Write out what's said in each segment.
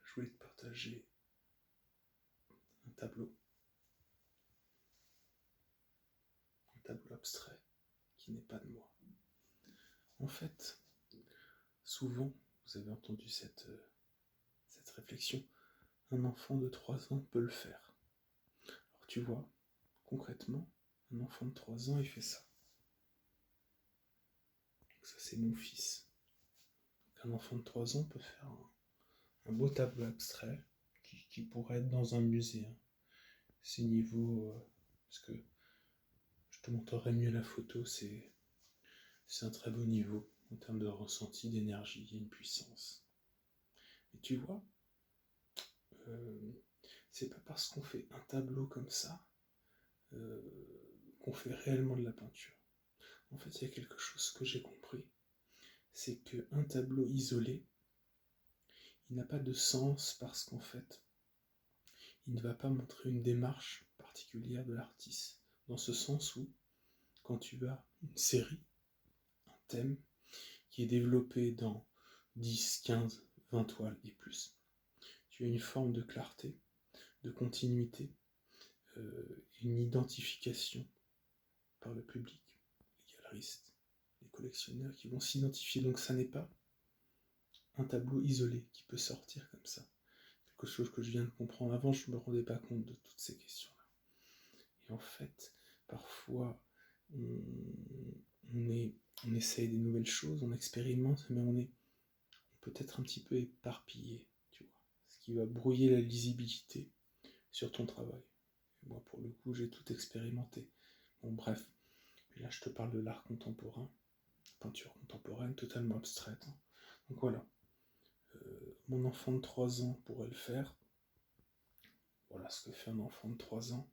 je voulais te partager un tableau abstrait qui n'est pas de moi. En fait, souvent, vous avez entendu cette réflexion, un enfant de 3 ans peut le faire. Alors tu vois, concrètement, un enfant de 3 ans, il fait ça. Donc ça, c'est mon fils. Donc, un enfant de 3 ans peut faire un beau tableau abstrait qui pourrait être dans un musée. C'est niveau... parce que je te montrerai mieux la photo, c'est un très beau niveau en termes de ressenti, d'énergie, il y a une puissance. Et tu vois, c'est pas parce qu'on fait un tableau comme ça qu'on fait réellement de la peinture. En fait, il y a quelque chose que j'ai compris, c'est qu'un tableau isolé, il n'a pas de sens parce qu'en fait, il ne va pas montrer une démarche particulière de l'artiste, dans ce sens où, quand tu as une série, un thème, qui est développé dans 10, 15, 20 toiles et plus, tu as une forme de clarté, de continuité, une identification par le public, les galeristes, les collectionneurs qui vont s'identifier. Donc ça n'est pas un tableau isolé qui peut sortir comme ça. Quelque chose que je viens de comprendre. Avant, je ne me rendais pas compte de toutes ces questions-là. Et en fait, parfois, on essaye des nouvelles choses, on expérimente, mais on peut être un petit peu éparpillé, tu vois. Ce qui va brouiller la lisibilité sur ton travail. Et moi, pour le coup, j'ai tout expérimenté. Bon, bref. Et là, je te parle de l'art contemporain, peinture contemporaine, totalement abstraite. Donc voilà. Mon enfant de 3 ans pourrait le faire. Voilà ce que fait un enfant de 3 ans.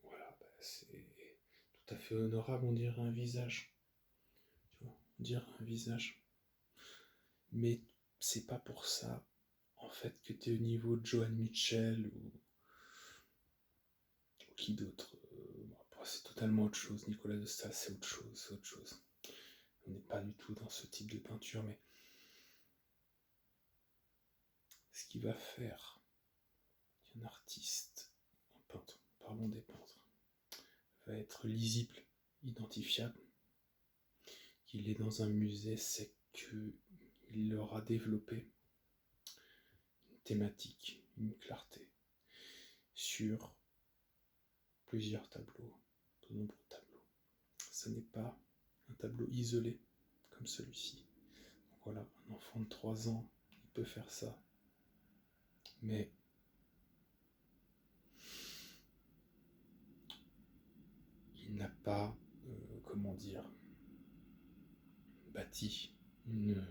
Voilà, c'est tout à fait honorable, on dirait un visage. Tu vois, on dirait un visage. Mais c'est pas pour ça, en fait, que tu es au niveau de Joan Mitchell ou qui d'autre. C'est totalement autre chose. Nicolas de Staël, c'est autre chose. On n'est pas du tout dans ce type de peinture, mais ce qui va faire qu'un artiste, un peintre, parlons des peintres, va être lisible, identifiable, qu'il est dans un musée, c'est qu'il aura développé une thématique, une clarté sur plusieurs tableaux, de nombreux tableaux. Ce n'est pas un tableau isolé comme celui-ci. Donc voilà, un enfant de 3 ans, il peut faire ça, mais il n'a pas, bâti une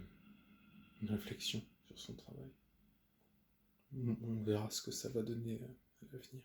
réflexion sur son travail. On verra ce que ça va donner à l'avenir.